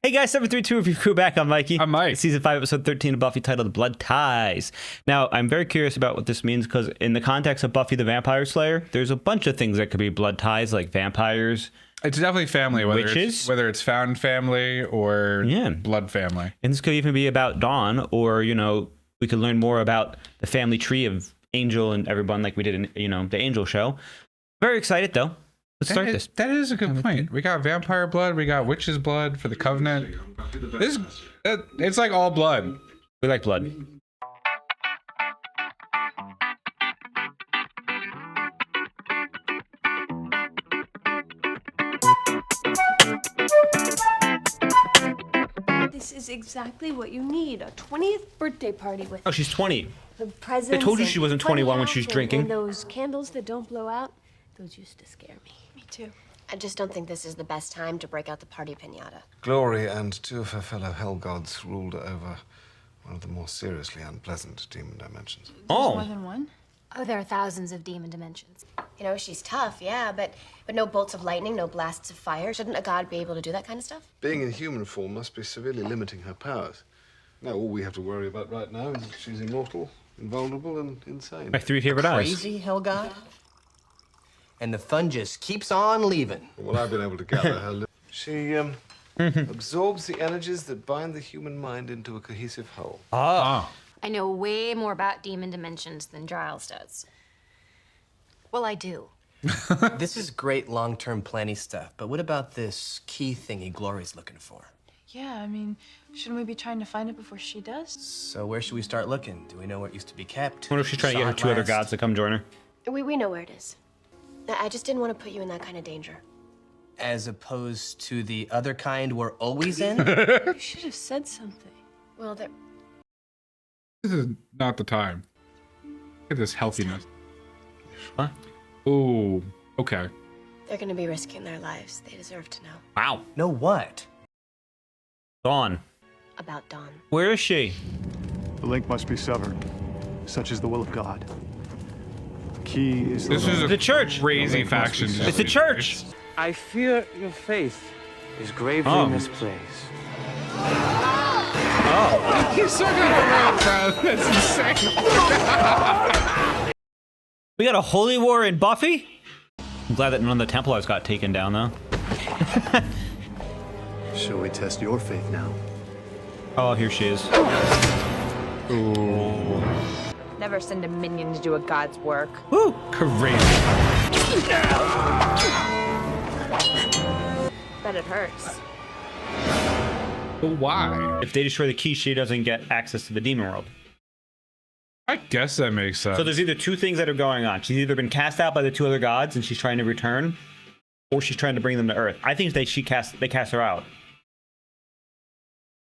Hey guys, 732 of your crew back. I'm Mikey. I'm Mike. It's season 5, episode 13 of Buffy, titled Blood Ties. Now, I'm very curious about what this means because in the context of Buffy the Vampire Slayer, there's a bunch of things that could be blood ties, like vampires. It's definitely family, Witches? whether it's found family or Yeah. blood family. And this could even be about Dawn, or, you know, we could learn more about the family tree of Angel and everyone like we did in, you know, the Angel show. Very excited, though. Let's start this. That is a good point. We got vampire blood, we got witch's blood for the Covenant. It's like all blood. We like blood. This is exactly what you need. A 20th birthday party with Oh, she's 20. the presents. I told you she and wasn't 21 when she was funny drinking. And those candles that don't blow out, those used to scare me. Me too. I just don't think this is the best time to break out the party piñata. Glory and two of her fellow hell gods ruled over one of the more seriously unpleasant demon dimensions. More Oh, than one? Oh, there are thousands of demon dimensions. You know, she's tough, yeah, but no bolts of lightning, no blasts of fire. Shouldn't a god be able to do that kind of stuff? Being in human form must be severely limiting her powers. Now, all we have to worry about right now is that she's immortal, invulnerable, and insane. my 3 favorite eyes. Crazy hell god? And the fun just keeps on leaving. From what I've been able to gather, she absorbs the energies that bind the human mind into a cohesive whole. Ah. I know way more about demon dimensions than Giles does. Well, I do. This is great long-term planning stuff, but what about this key thingy Glory's looking for? Yeah, I mean, shouldn't we be trying to find it before she does? So where should we start looking? Do we know where it used to be kept? I wonder if she's trying to get her Saw it 2 other last? gods to come join her. We know where it is. I just didn't want to put you in that kind of danger. As opposed to the other kind we're always in? You should have said something. Well, there... This is not the time. Look at this healthiness. Huh? Ooh, okay. They're going to be risking their lives. They deserve to know. Wow. Know what? Dawn. About Dawn. Where is she? The link must be severed. Such is the will of God. The key is the This is a The church. crazy faction. It's the church. I fear your faith is gravely misplaced. He's so good at That's insane. We got a holy war in Buffy? I'm glad that none of the Templars got taken down, though. Shall we test your faith now? Oh, here she is. Ooh, Never send a minion to do a god's work. Woo! crazy. Bet it hurts. But why? If they destroy the key, she doesn't get access to the demon world. I guess that makes sense. So there's either 2 things that are going on. She's either been cast out by the 2 other gods and she's trying to return, or she's trying to bring them to Earth. I think they cast her out.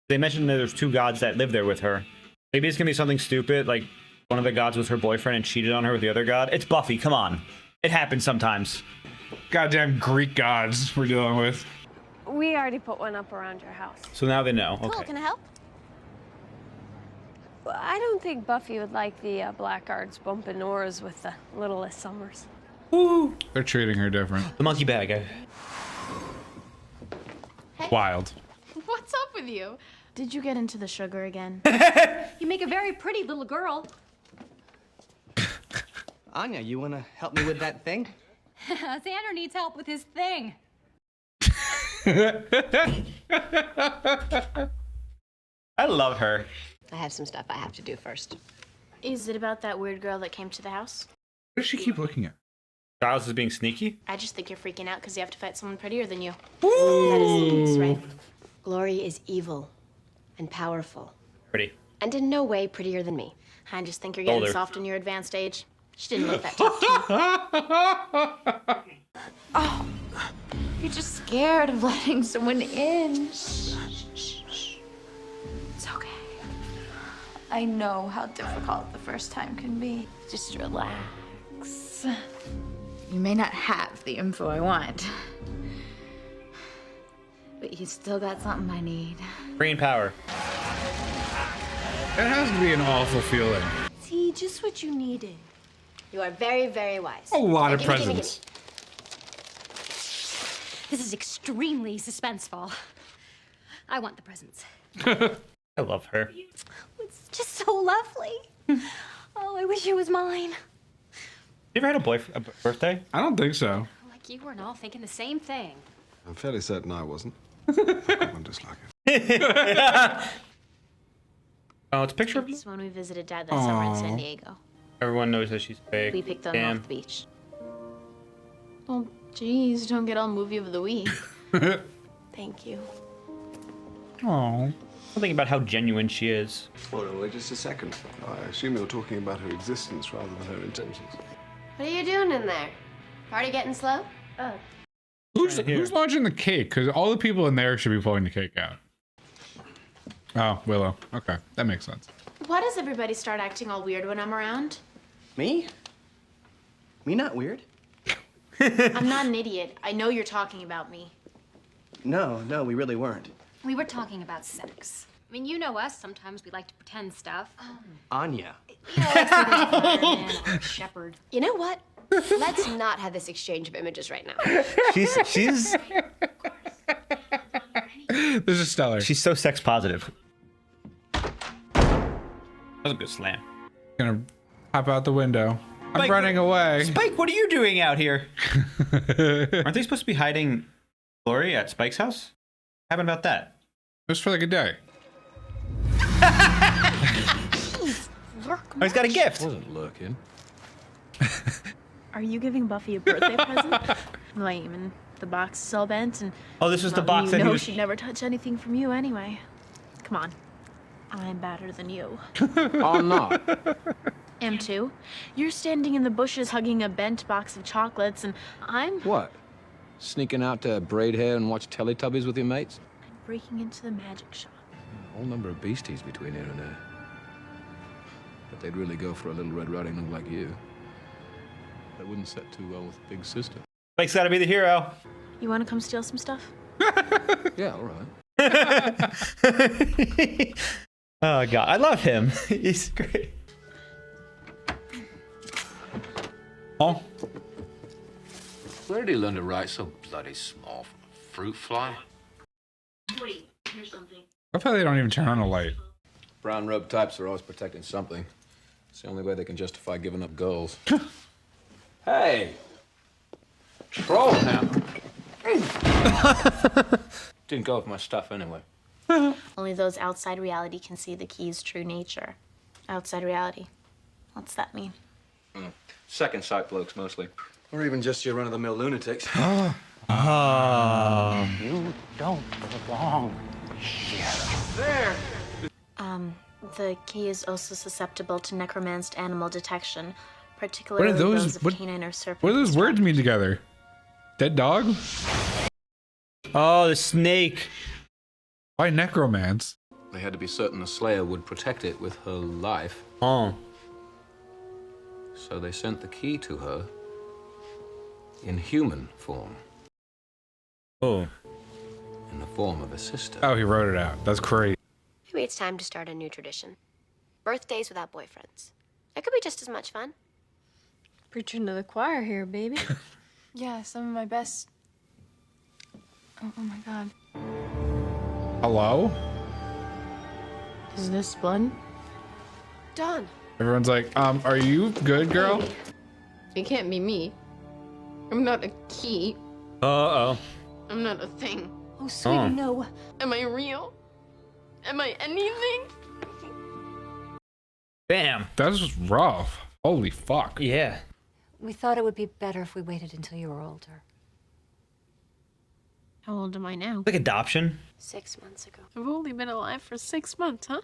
They mentioned that there's 2 gods that live there with her. Maybe it's gonna be something stupid, like one of the gods was her boyfriend and cheated on her with the other god. It's Buffy, come on. It happens sometimes. Goddamn Greek gods we're dealing with. We already put one up around your house. So now they know. Cool, Okay. can I help? Well, I don't think Buffy would like the blackguards bumping oars with the littlest Summers. Woo! They're treating her different. The monkey bag. Wild. What's up with you? Did you get into the sugar again? You make a very pretty little girl. Anya, you wanna help me with that thing? Xander needs help with his thing. I love her. I have some stuff I have to do first. Is it about that weird girl that came to the house? What does she keep looking at? Giles is being sneaky. I just think you're freaking out because you have to fight someone prettier than you. That is right. Glory is evil and powerful. Pretty. And in no way prettier than me. I just think you're getting Older. soft in your advanced age. She didn't look that tough to me. Oh, you're just scared of letting someone in. It's okay. I know how difficult the first time can be. Just relax. You may not have the info I want, but you still got something I need. Brain power. That has to be an awful feeling. See, just what you needed. You are very, very wise. A lot of Gimme, gimme, presents. This is extremely suspenseful. I want the presents. I love her. It's just so lovely. Oh, I wish it was mine. You ever had a birthday? I don't think so. Like you were all thinking the same thing. I'm fairly certain I wasn't. I'm just like it. Oh, it's a picture of This is when we visited Dad that summer in San Diego. everyone knows that she's fake. We picked them Damn. off the beach. Oh, geez, don't get all movie of the week. Thank you. Oh. Something about how genuine she is. Hold on, wait just a second. I assume you're talking about her existence rather than her intentions. What are you doing in there? Party getting slow? Who's launching the cake? Because all the people in there should be pulling the cake out. Oh, Willow. Okay, that makes sense. Why does everybody start acting all weird when I'm around? Me? Me not weird? I'm not an idiot. I know you're talking about me. No, we really weren't. We were talking about sex. I mean, you know us. Sometimes we like to pretend stuff. Anya. Fireman or shepherd. You know what? Let's not have this exchange of images right now. She's This is stellar. she's so sex positive. That was a good slam. Gonna hop out the window. I'm Spike, running away. Spike, what are you doing out here? Aren't they supposed to be hiding Glory at Spike's house? What happened about that? Just for like a day. Oh, he's got a gift. Wasn't lurking. Are you giving Buffy a birthday present? Lame, and the box is all bent, and Oh, this was the well, box you that he know was. she'd never touch anything from you anyway. Come on, I'm better than you. I'm not. Am too. You're standing in the bushes hugging a bent box of chocolates, and I'm What? Sneaking out to braid hair and watch Teletubbies with your mates? breaking into the magic shop. A whole number of beasties between here and there. But they'd really go for a little Red Riding Hood like you. That wouldn't set too well with Big Sister. Spike's got to be the hero. You want to come steal some stuff? Yeah, all right. Oh god, I love him. He's great. Oh, Where did he learn to write so bloody small? Fruit fly? Wait, here's something. I thought they don't even turn on the light. Brown robe types are always protecting something. It's the only way they can justify giving up girls. Hey! Troll now. Didn't go with my stuff anyway. Only those outside reality can see the key's true nature. Outside reality. What's that mean? Second sight blokes mostly. Or even just your run-of-the-mill lunatics. You don't belong here. There! The key is also susceptible to necromanced animal detection, What particularly are those? those of What, canine or serpent. what do those words mean together? Dead dog? Oh, the snake. Why necromance? They had to be certain the Slayer would protect it with her life, Oh. so they sent the key to her in human form, Oh. in the form of a sister. Oh, he wrote it out. That's crazy. Maybe it's time to start a new tradition. Birthdays without boyfriends. That could be just as much fun. Preaching to the choir here, baby. Yeah, some of my best. Oh my god. Hello? Is this blood? Dawn. Everyone's like, are you good, girl? It can't be me. I'm not a key. Uh-oh. I'm not a thing. Oh, sweetie, no. Am I real? Am I anything? Bam. That's rough. Holy fuck. Yeah. We thought it would be better if we waited until you were older. How old am I now? Like adoption. 6 months ago. I've only been alive for 6 months, huh?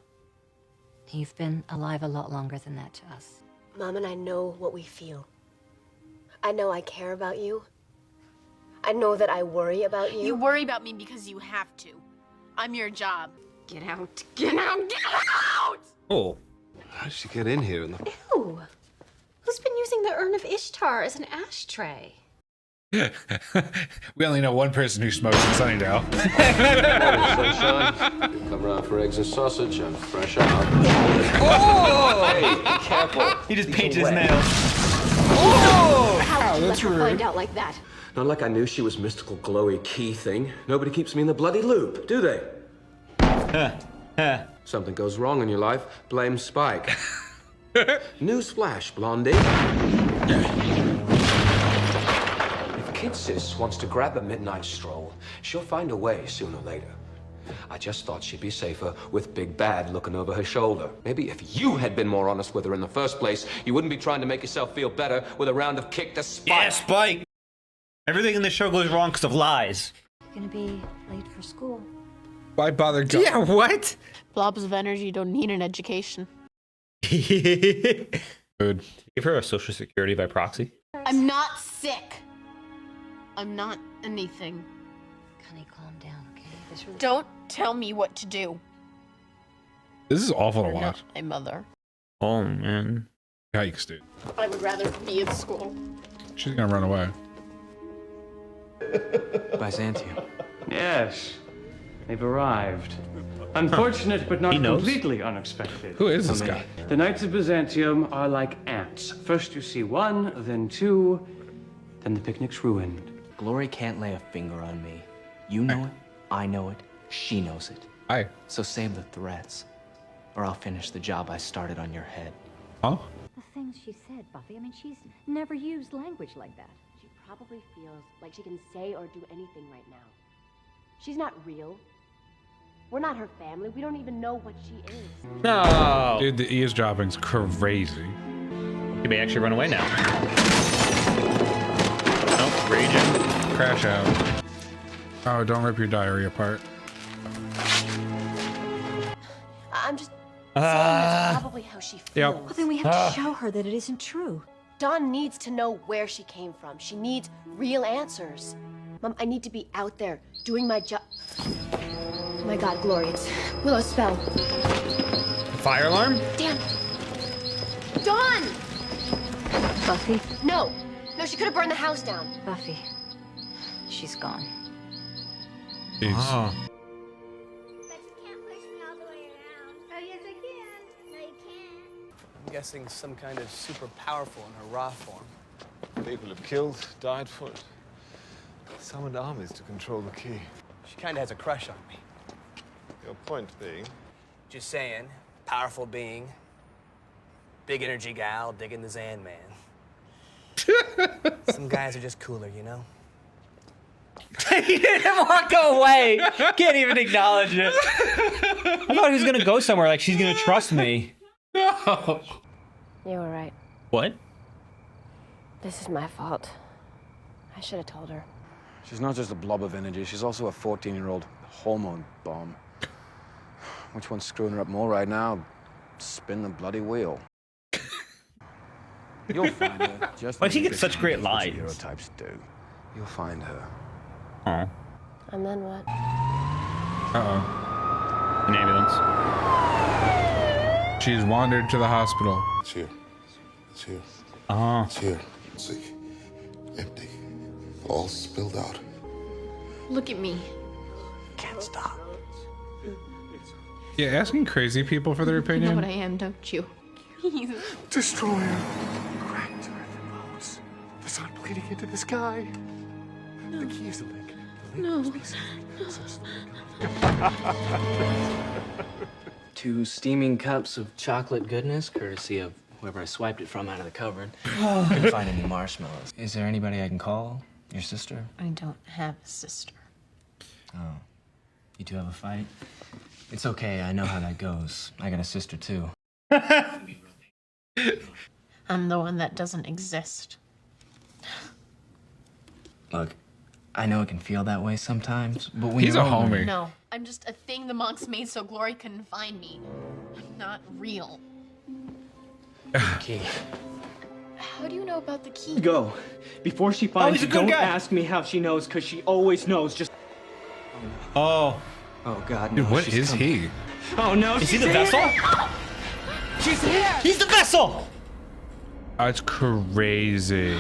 You've been alive a lot longer than that to us. Mom and I know what we feel. I know I care about you. I know that I worry about you. You worry about me because you have to. I'm your job. Get out. Get out. Get out! Oh. How did she get in here in the... Ew. Who's been using the Urn of Ishtar as an ashtray? We only know one person who smokes in Sunnydale. Sunshine, come around for eggs and sausage. I'm fresh out. Oh! Hey, be careful. He just painted his nails. Oh! How did you let that's her rude. find out like that? Not like I knew she was mystical glowy key thing. Nobody keeps me in the bloody loop, do they? Something goes wrong in your life, blame Spike. Newsflash, Blondie. If Kid Sis wants to grab a midnight stroll, she'll find a way sooner or later. I just thought she'd be safer with Big Bad looking over her shoulder. Maybe if you had been more honest with her in the first place, you wouldn't be trying to make yourself feel better with a round of kick to Spike. Yeah, Spike! Everything in this show goes wrong because of lies. You're gonna be late for school. Why bother going? Yeah, what? Blobs of energy don't need an education. Good. Give her a social security by proxy. I'm not sick. I'm not anything. Connie, calm down, okay? This really... Don't tell me what to do. This is awful to You're watch. not my mother. Oh, man. Yikes, dude. I would rather be in school. She's gonna run away. Byzantium. Yes, they've arrived. Unfortunate, but not completely unexpected. Who is this guy? The Knights of Byzantium are like ants. First you see one, then two, then the picnic's ruined. Glory can't lay a finger on me. You know it, I know it, she knows it. Aye. So save the threats, or I'll finish the job I started on your head. Huh? The things she said, Buffy, I mean, she's never used language like that. She probably feels like she can say or do anything right now. She's not real. We're not her family. We don't even know what she is. No! Dude, the eavesdropping's crazy. You may actually run away now. Nope, raging. Crash out. Oh, don't rip your diary apart. I'm just saying that's probably how she feels. Yep. Well, then we have to show her that it isn't true. Dawn needs to know where she came from. She needs real answers. Mom, I need to be out there doing my job. Oh my God, Glory, it's Willow's spell. Fire alarm? Damn. Dawn! Buffy? No. No, she could have burned the house down. Buffy. She's gone. Jeez. Oh. I'm guessing some kind of super powerful in her raw form. People have killed, died for it. Summoned armies to control the key. She kind of has a crush on me. Your point being? Just saying, powerful being, big energy gal, digging the Zan man. Some guys are just cooler, you know? He didn't walk away. Can't even acknowledge it. I thought he was gonna go somewhere like she's gonna trust me. No. You were right. What? This is my fault. I should have told her. She's not just a blob of energy, she's also a 14-year-old hormone bomb. Which one's screwing her up more right now? Spin the bloody wheel. You'll find her. Just Why'd he get like such great lines? Stereotypes do. You'll find her. Oh. And then what? Uh-oh. An ambulance. She's wandered to the hospital. It's here. It's here. Oh. It's here. See. Empty. All spilled out. Look at me. Can't stop. Yeah, asking crazy people for their You opinion. know what I am, don't you? Please. Destroy her. Cracked her in the bones. The sun bleeding into the sky. No. The key is the link. The No. link must be saved. Two steaming cups of chocolate goodness, courtesy of whoever I swiped it from out of the cupboard. Couldn't find any marshmallows. Is there anybody I can call? Your sister? I don't have a sister. Oh. You two have a fight? It's okay, I know how that goes. I got a sister too. I'm the one that doesn't exist. Look, I know it can feel that way sometimes, but when He's you're a older- homie. No, I'm just a thing the monks made so Glory couldn't find me. I'm not real. Key. How do you know about the key? Go. Before she finds he's a you, good don't guy. ask me how she knows, because she always knows. Just. Oh. Oh, God, no. Dude, what she's is coming. he? Oh, no. Is he she's the here. vessel? She's here. He's the vessel! That's crazy.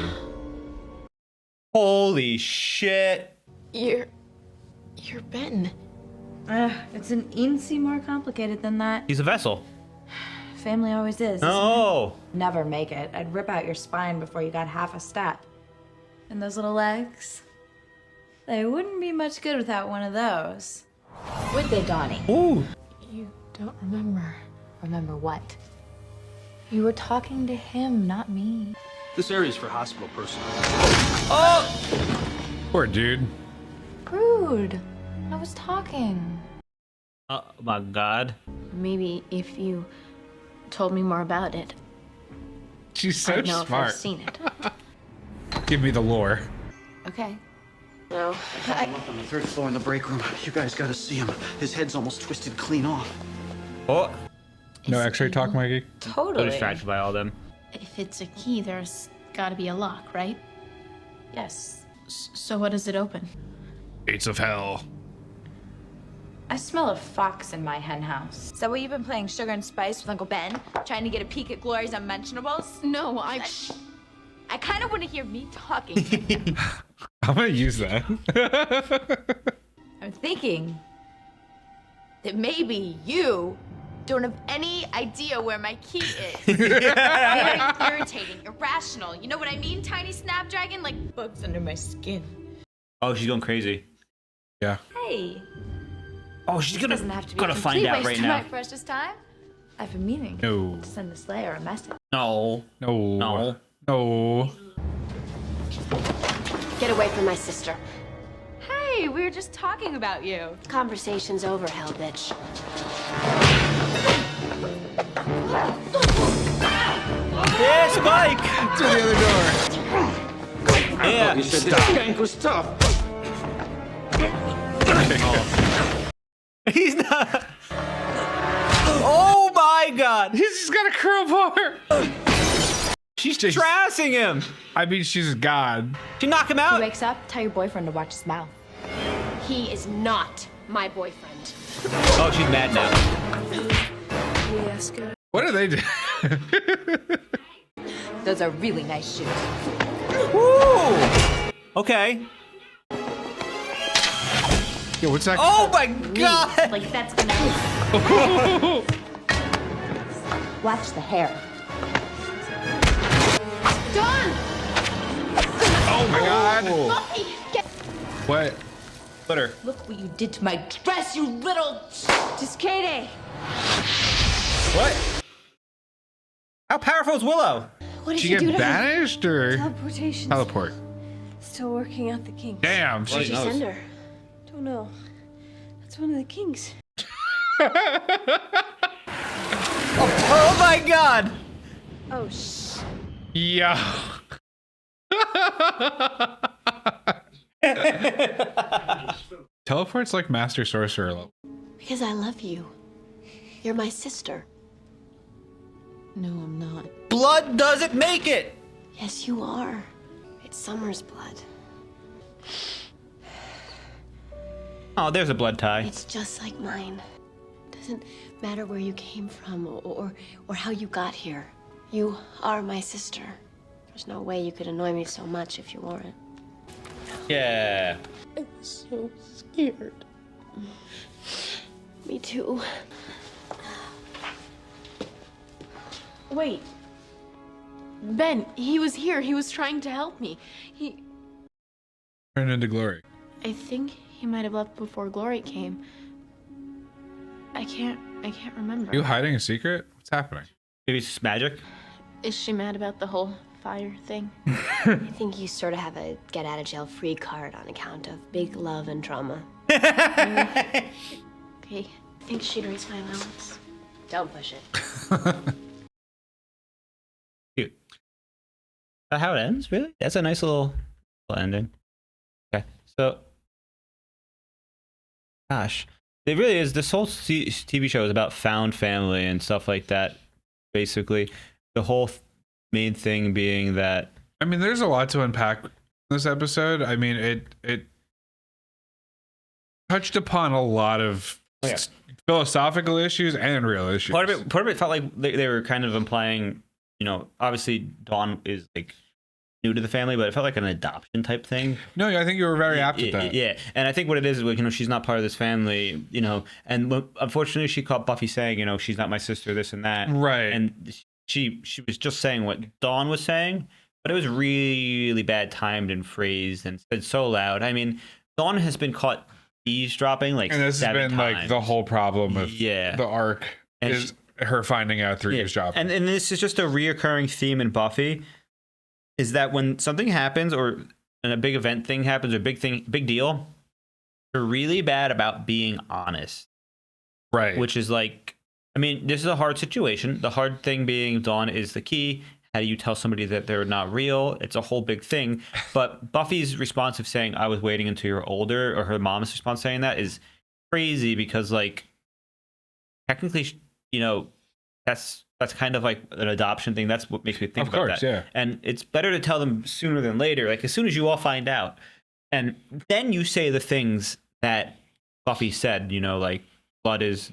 Holy shit. You're Ben. It's an eensy more complicated than that. He's a vessel. Family always is. isn't Oh. it? Never make it. I'd rip out your spine before you got half a step. And those little legs? They wouldn't be much good without one of those. Would they, Donnie? Ooh. You don't remember. Remember what? You were talking to him, not me. This area's for hospital personnel. Oh! Poor dude. Rude. I was talking. Oh my God. Maybe if you told me more about it, She's so I'd know if smart. I've seen it. Give me the lore. Okay. No. I'm up on the 3rd floor in the break room. You guys gotta see him. His head's almost twisted clean off. Oh. No X-ray talk, Mikey. So Totally. distracted by all them. If it's a key, there's gotta be a lock, right? Yes. So what does it open? Gates of hell. I smell a fox in my hen house. Is that what you've been playing Sugar and Spice with Uncle Ben? Trying to get a peek at Glory's unmentionables? No, I kind of want to hear me talking. I'm gonna use that. I'm thinking that maybe you don't have any idea where my key is. Very irritating, irrational. You know what I mean, tiny snapdragon? Like bugs under my skin. Oh, she's going crazy. Yeah. Hey. Oh, she's gonna Doesn't have to be gonna a find complete out waste right of now. my precious time. I have a meeting. No. To send the Slayer a message. No. No. No. No. Get away from my sister. Hey, we were just talking about you. Conversation's over, hell bitch. Yeah, Spike! To the other door. Yeah. You said this bank was tough. He's not. Oh my God! He's got a crowbar. She's trouncing him. I mean, she's a god. She knocked him He out. wakes up, tell your boyfriend to watch his mouth. He is not my boyfriend. Oh, she's mad now. What are they doing? Those are really nice shoes. Woo! Okay. Yo, what's that? Oh my God! Like that's gonna. Watch the hair. Dawn! Oh my God! Buffy, get. What? Put her. Look what you did to my dress, you little. Just Katie. What? How powerful is Willow? What did She you do get to her? banished or Teleportation. teleport? Still working out the kinks. Damn. Where'd you send her? Don't know. That's one of the kinks. Oh my God! Oh, shh. Yeah. Teleport's like Master Sorcerer level. Because I love you. You're my sister. No, I'm not. Blood doesn't make it. Yes, you are. It's Summer's blood. Oh, there's a blood tie. It's just like mine. Doesn't matter where you came from or how you got here. You are my sister. There's no way you could annoy me so much if you weren't. Yeah. I'm so scared. Me too. Wait. Ben, he was here. He was trying to help me. Turn into glory. I think he might have left before Glory came. I can't remember. You hiding a secret? What's happening? Maybe it's just magic. Is she mad about the whole fire thing? I think you sort of have a get out of jail free card on account of big love and trauma. Okay. I think she'd raise my allowance. Don't push it. Cute. Is that how it ends? Really? That's a nice little ending. Okay. So, gosh, it really is. This whole TV show is about found family and stuff like that. Basically, the whole main thing being that. I mean, there's a lot to unpack in this episode. I mean, it touched upon a lot of philosophical issues and real issues. Part of it felt like they were kind of implying, you know, obviously Dawn is like new to the family, but it felt like an adoption type thing. No, I think you were very apt at that. Yeah, and I think what it is, like, you know, she's not part of this family, you know, and unfortunately she caught Buffy saying, you know, she's not my sister, this and that. Right. And she was just saying what Dawn was saying, but it was really bad timed and phrased and said so loud. I mean, Dawn has been caught eavesdropping like And this has 7 been times. like the whole problem of the arc And is her finding out through eavesdropping. And this is just a reoccurring theme in Buffy, is that when something happens or a big event thing happens or big deal, they're really bad about being honest. Right. Which is like, I mean, this is a hard situation. The hard thing being Dawn is the key. How do you tell somebody that they're not real? It's a whole big thing. But Buffy's response of saying, I was waiting until you're older, or her mom's response saying that, is crazy because, like, technically, you know, that's kind of like an adoption thing. That's what makes me think about that. Yeah. And it's better to tell them sooner than later, like as soon as you all find out. And then you say the things that Buffy said, you know, like, blood is,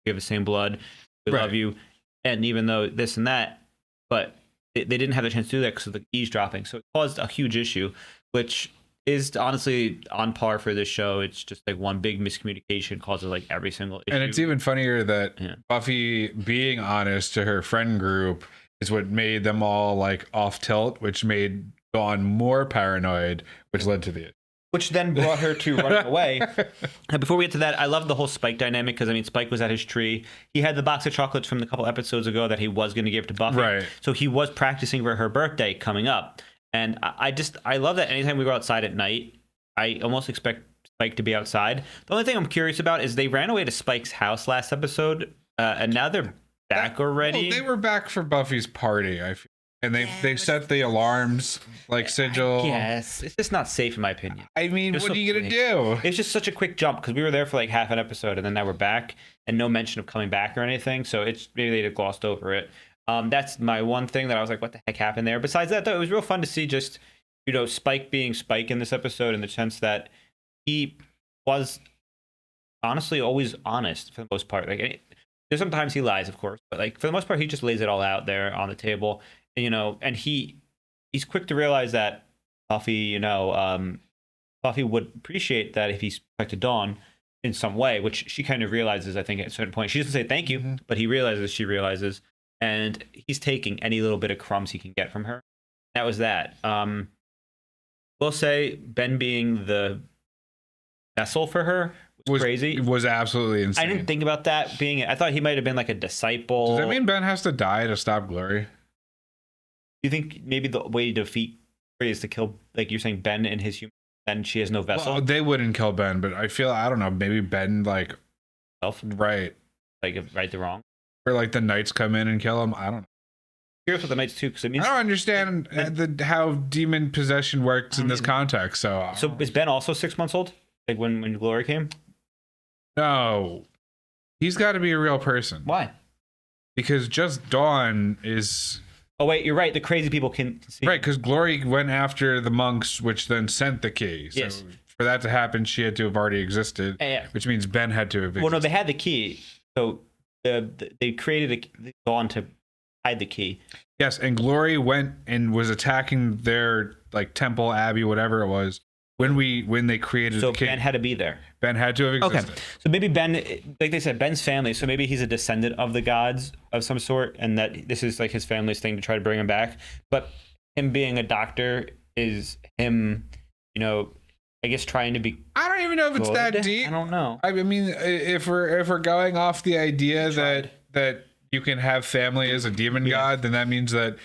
we have the same blood, we love you. And even though this and that, but they didn't have the chance to do that because of the eavesdropping. So it caused a huge issue, which is honestly on par for this show. It's just like one big miscommunication causes like every single issue. And it's even funnier that Buffy being honest to her friend group is what made them all like off tilt, which made Dawn more paranoid, which led to the which then brought her to running away. And before we get to that, I love the whole Spike dynamic because, I mean, Spike was at his tree. He had the box of chocolates from a couple episodes ago that he was going to give to Buffy. Right. So he was practicing for her birthday coming up. And I love that anytime we go outside at night, I almost expect Spike to be outside. The only thing I'm curious about is they ran away to Spike's house last episode, and now they're back already. Well, they were back for Buffy's party, I feel. And they set the alarms like sigil. Yes, it's just not safe in my opinion. I mean, what are you gonna do? It's just such a quick jump because we were there for like half an episode and then now we're back and no mention of coming back or anything. So it's maybe they just glossed over it. That's my one thing that I was like, what the heck happened there? Besides that, though, it was real fun to see just, you know, Spike being Spike in this episode in the sense that he was honestly always honest for the most part. Like, there's sometimes he lies, of course, but like for the most part, he just lays it all out there on the table. You know, and he's quick to realize that Buffy, you know, Buffy would appreciate that if he spoke to Dawn in some way, which she kind of realizes, I think, at a certain point. She doesn't say thank you, but he realizes, she realizes, and he's taking any little bit of crumbs he can get from her. That was that. We'll say Ben being the vessel for her was crazy. It was absolutely insane. I didn't think about that being. I thought he might have been like a disciple. Does that mean Ben has to die to stop Glory? Do you think maybe the way to defeat Glory is to kill, like you're saying, Ben and his human, then she has no vessel? Well, they wouldn't kill Ben, but I don't know, maybe Ben, like, right. Like, right the wrong? Or like the Knights come in and kill him? I don't know. Curious with the Knights too, because it means I don't understand how demon possession works in this context. So is Ben also 6 months old? Like when Glory came? No. He's got to be a real person. Why? Because just Dawn is... Oh, wait, you're right. The crazy people can see. Right, because Glory went after the monks, which then sent the key. So yes. For that to happen, she had to have already existed, which means Ben had to have existed. Well, no, they had the key. So they created a Dawn to hide the key. Yes, and Glory went and was attacking their like temple, abbey, whatever it was, when they created the key. Ben had to be there. Ben had to have existed. Okay, so maybe Ben, like they said, Ben's family. So maybe he's a descendant of the gods of some sort, and that this is like his family's thing to try to bring him back. But him being a doctor is him, you know, I guess trying to be. I don't even know if it's that deep. I don't know. I mean, if we're going off the idea that you can have family as a demon god, then that means that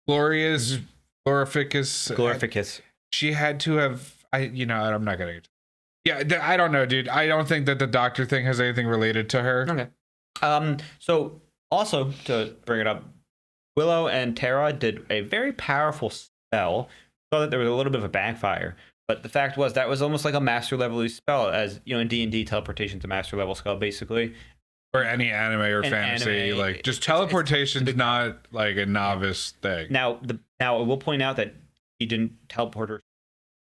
Glorious, Glorificus. She had to have. I'm not gonna. Yeah, I don't know, dude. I don't think that the doctor thing has anything related to her. Okay. So also to bring it up, Willow and Tara did a very powerful spell. Saw that there was a little bit of a backfire, but the fact was that was almost like a master level spell, as you know, in D&D, teleportation's a master level spell, basically. Or any anime or fantasy, like just teleportation's not like a novice thing. Now I will point out that he didn't teleport her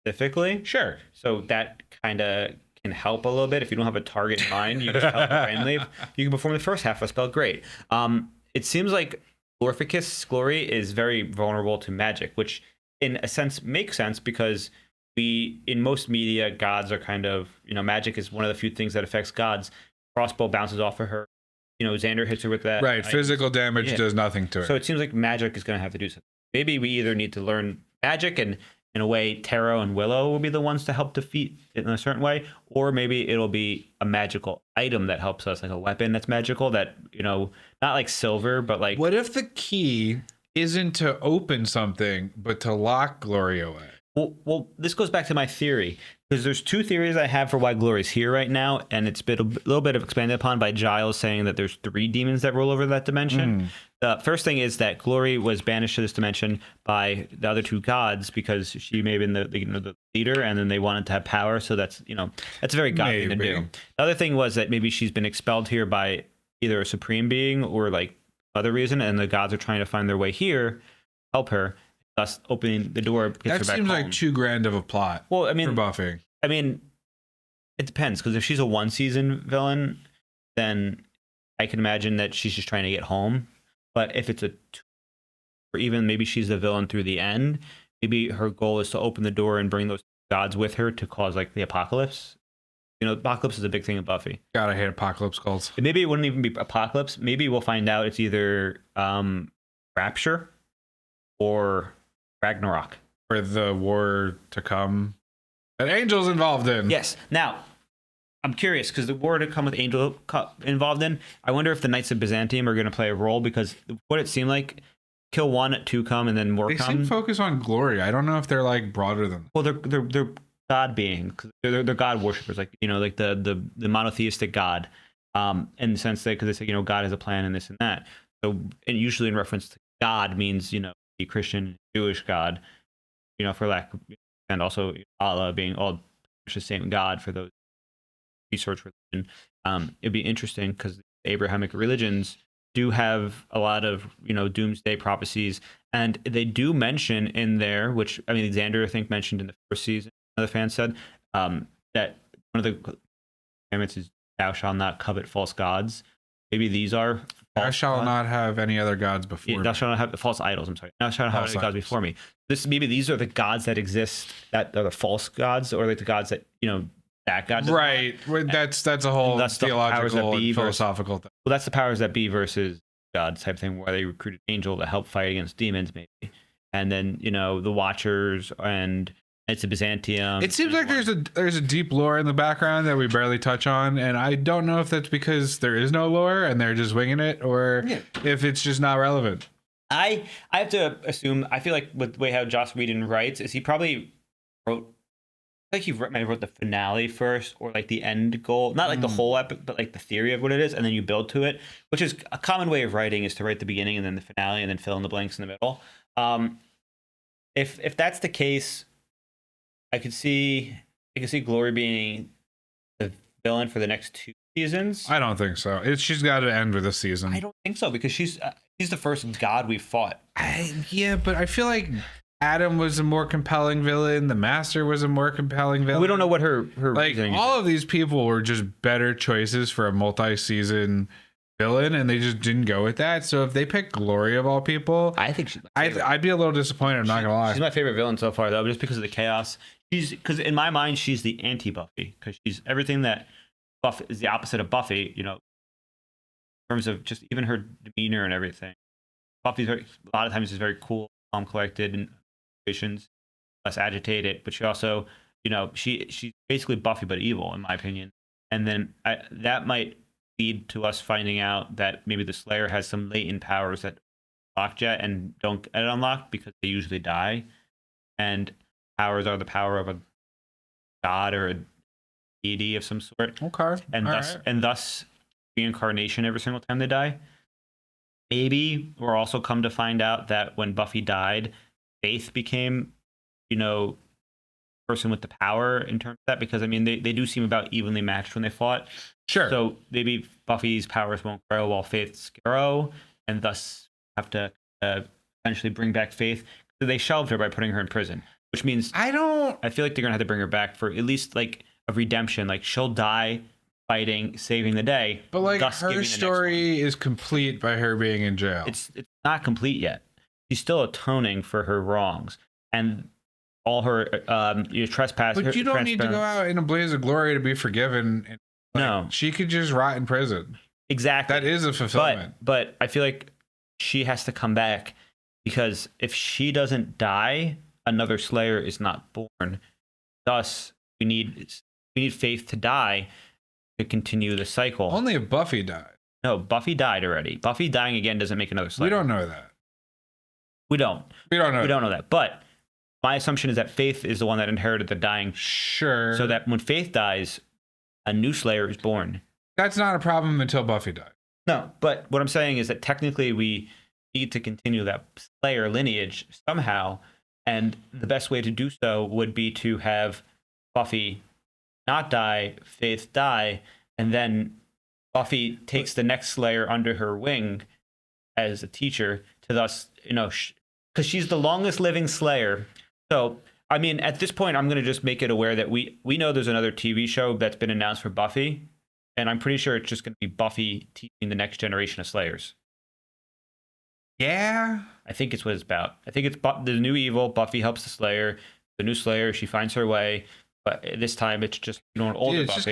specifically. Sure. So that kind of can help a little bit. If you don't have a target in mind, you just teleport randomly. You can perform the first half of a spell. Great. It seems like Glorificus, Glory, is very vulnerable to magic, which in a sense makes sense because in most media, gods are kind of, magic is one of the few things that affects gods. Crossbow bounces off of her. Xander hits her with that. Right. Physical damage does nothing to her. So it seems like magic is going to have to do something. Maybe we either need to learn magic and in a way, Taro and Willow will be the ones to help defeat it in a certain way, or maybe it'll be a magical item that helps us, like a weapon that's magical that, not like silver, but like. What if the key isn't to open something, but to lock Glory away? Well, this goes back to my theory, because there's two theories I have for why Glory's here right now, and it's been a little bit of expanded upon by Giles saying that there's 3 demons that rule over that dimension. The first thing is that Glory was banished to this dimension by the other 2 gods because she may have been the leader, and then they wanted to have power. So that's that's a very god thing to do. The other thing was that maybe she's been expelled here by either a supreme being or like other reason, and the gods are trying to find their way here, help her. Thus, opening the door gets her back seems home. like too grand of a plot. Well, I mean, for Buffy. I mean, it depends, because if she's a 1-season villain, then I can imagine that she's just trying to get home. But if it's or even maybe she's the villain through the end, maybe her goal is to open the door and bring those gods with her to cause like the apocalypse. Apocalypse is a big thing in Buffy. God, I hate apocalypse cults. And maybe it wouldn't even be apocalypse. Maybe we'll find out it's either Rapture or Ragnarok, or the war to come that Angel's involved in. Yes. Now, I'm curious because the war to come with Angel involved in. I wonder if the Knights of Byzantium are going to play a role, because what it seemed like, kill 1, 2 come, and then more they come. They seem focus on Glory. I don't know if they're like broader than. Well, they're God being, cause they're God worshippers, like like the monotheistic God, in the sense that, because they say God has a plan and this and that. So, and usually in reference to God means the Christian Jewish God, for lack of, and also Allah being all the same God for those research religion. It'd be interesting because the Abrahamic religions do have a lot of doomsday prophecies, and they do mention in there, which I mean Xander I think mentioned in the first season. Another fan said that one of the commandments is "Thou shalt not covet false gods." Maybe these are. Thou shalt not have any other gods before. Yeah, thou shalt not have false idols. I'm sorry. Thou shalt not have any gods before me. Maybe these are the gods that exist that are the false gods, or like the gods that that God. Right. That's a whole theological and philosophical thing. Well, that's the powers that be versus God type thing, where they recruited Angel to help fight against demons, maybe, and then the Watchers and it's a Byzantium. It seems like there's a deep lore in the background that we barely touch on, and I don't know if that's because there is no lore and they're just winging it, or if it's just not relevant. I have to assume. I feel like with the way how Joss Whedon writes is he probably wrote. Like he maybe wrote the finale first, or like the end goal, not like the whole epic, but like the theory of what it is, and then you build to it, which is a common way of writing, is to write the beginning and then the finale and then fill in the blanks in the middle. If that's the case, I could see Glory being the villain for the next 2 seasons. I don't think so. She's got to end with this season. I don't think so, because she's the first god we fought. Yeah, but I feel like Adam was a more compelling villain. The Master was a more compelling villain. We don't know what her like. All of these people were just better choices for a multi-season villain, and they just didn't go with that. So if they pick Glory of all people, I think I'd be a little disappointed. I'm not gonna lie. She's my favorite villain so far, though, just because of the chaos. Because in my mind, she's the anti-Buffy, because she's everything that Buffy is the opposite of Buffy. In terms of just even her demeanor and everything. Buffy's a lot of times is very cool, calm, collected, and situations, less agitated. But she also, she's basically Buffy but evil, in my opinion. And then that might lead to us finding out that maybe the Slayer has some latent powers that unlocked yet and don't get unlocked because they usually die. And powers are the power of a god or a deity of some sort. Okay. And thus reincarnation every single time they die. Maybe we're also come to find out that when Buffy died, Faith became, person with the power in terms of that, because I mean they do seem about evenly matched when they fought. Sure. So maybe Buffy's powers won't grow while Faith's grow, and thus have to eventually bring back Faith. So they shelved her by putting her in prison, which means I feel like they're gonna have to bring her back for at least like a redemption. Like she'll die fighting, saving the day. But like her story is complete by her being in jail. It's not complete yet. She's still atoning for her wrongs and all her trespass. But you don't need to go out in a blaze of glory to be forgiven. No, she could just rot in prison. Exactly. That is a fulfillment. But I feel like she has to come back, because if she doesn't die, another Slayer is not born. Thus, we need Faith to die to continue the cycle. Only if Buffy died. No, Buffy died already. Buffy dying again doesn't make another Slayer. We don't know that. We don't. We don't know that. But my assumption is that Faith is the one that inherited the dying. Sure. So that when Faith dies, a new Slayer is born. That's not a problem until Buffy died. No, but what I'm saying is that technically we need to continue that Slayer lineage somehow, and the best way to do so would be to have Buffy not die, Faith die, and then Buffy takes the next Slayer under her wing as a teacher to thus, because she's the longest living Slayer. So, I mean, at this point, I'm going to just make it aware that we know there's another TV show that's been announced for Buffy, and I'm pretty sure it's just going to be Buffy teaching the next generation of Slayers. Yeah? I think it's what it's about. I think it's the new evil. Buffy helps the Slayer. The new Slayer, she finds her way. But this time, it's just an older it's Buffy.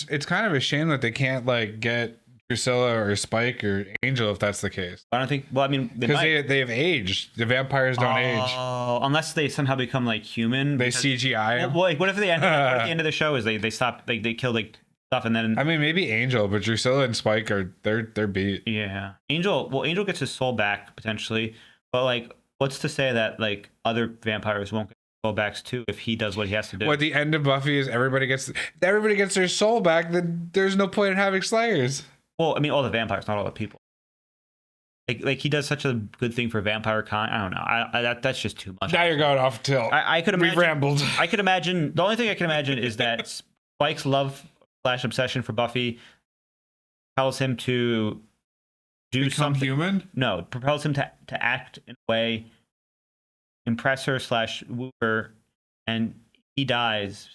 It's kind of a shame that they can't get Drusilla or Spike or Angel if that's the case. I don't think. Well, I mean, because they have aged. The vampires don't age. Oh, unless they somehow become human. They CGI them. Well, what if the end? What if the end of the show is they stop? They kill stuff and then. I mean, maybe Angel, but Drusilla and Spike they're beat. Yeah, Angel. Well, Angel gets his soul back potentially, but what's to say that other vampires won't get soul backs too if he does what he has to do? Well, at the end of Buffy is everybody gets their soul back. Then there's no point in having Slayers. Well, I mean, all the vampires, not all the people. Like he does such a good thing for vampire kind. I don't know. That's just too much. Now you're going off tilt. I could imagine. We've rambled. I could imagine. The only thing I can imagine is that Spike's love / obsession for Buffy propels him to do something. Human? No, propels him to act in a way, impress her / woo her, and he dies,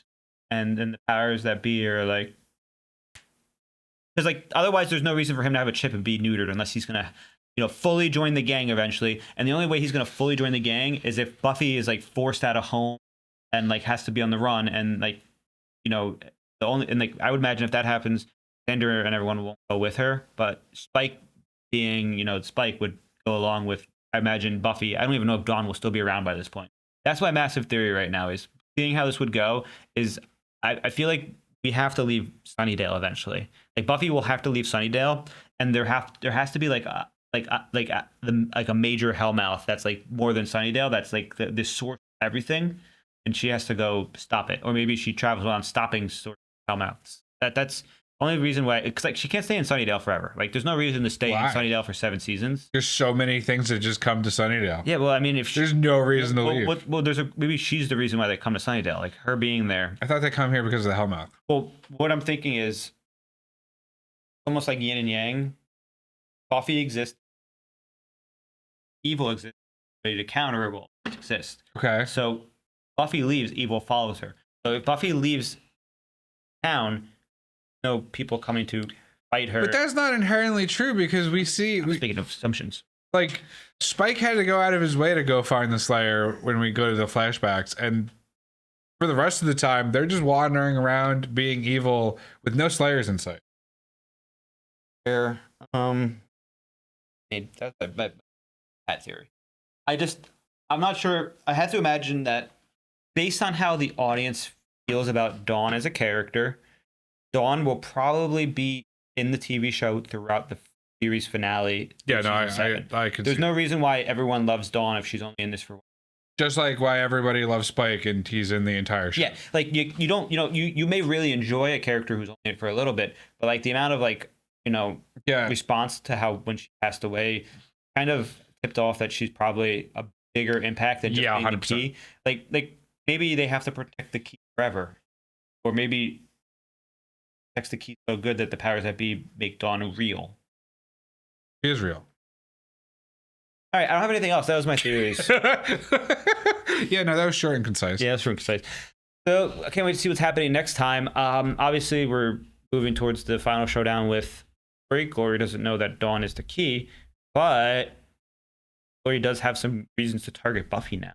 and then the powers that be are because otherwise there's no reason for him to have a chip and be neutered unless he's gonna fully join the gang eventually. And the only way he's gonna fully join the gang is if Buffy is forced out of home and has to be on the run, and I would imagine if that happens, Xander and everyone won't go with her, but Spike being Spike would go along with, I imagine, Buffy. I don't even know if Dawn will still be around by this point. That's my massive theory right now, is seeing how this would go. Is I feel like we have to leave Sunnydale eventually. Buffy will have to leave Sunnydale, and there has to be a major hellmouth that's more than Sunnydale. That's the source of everything, and she has to go stop it. Or maybe she travels around stopping source of hellmouths. That's the only reason why. Because she can't stay in Sunnydale forever. There's no reason to stay in Sunnydale for 7 seasons. There's so many things that just come to Sunnydale. Yeah, well, I mean, if there's no reason to leave. Well, maybe she's the reason why they come to Sunnydale. Her being there. I thought they come here because of the hellmouth. Well, what I'm thinking is almost like yin and yang. Buffy exists. Evil exists. Ready to counter it will exist. Okay. So Buffy leaves, evil follows her. So if Buffy leaves town, no people coming to fight her. But that's not inherently true, because we see. Speaking of assumptions. Spike had to go out of his way to go find the Slayer when we go to the flashbacks, and for the rest of the time, they're just wandering around being evil with no Slayers in sight. That's a bad theory. I'm not sure. I have to imagine that based on how the audience feels about Dawn as a character, Dawn will probably be in the TV show throughout the series finale. Yeah, no, I could. There's no reason why everyone loves Dawn if she's only in this for. Just like why everybody loves Spike and he's in the entire show. Yeah, you don't, you may really enjoy a character who's only in it for a little bit, but the amount of response to how when she passed away kind of tipped off that she's probably a bigger impact than just being the key. Maybe they have to protect the key forever, or maybe protects the key so good that the powers that be make Dawn real. She is real. All right, I don't have anything else. That was my theories. Yeah, no, that was short and concise. Yeah, that's short and concise. So I can't wait to see what's happening next time. Obviously, we're moving towards the final showdown with Glory. Glory doesn't know that Dawn is the key, but Glory does have some reasons to target Buffy now.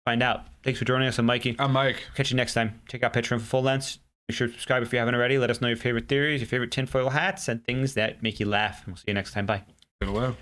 Find out. Thanks for joining us. I'm Mikey. I'm Mike. Catch you next time. Check out Patreon for full lengths. Be sure to subscribe if you haven't already. Let us know your favorite theories, your favorite tinfoil hats, and things that make you laugh. And we'll see you next time. Bye. Hello.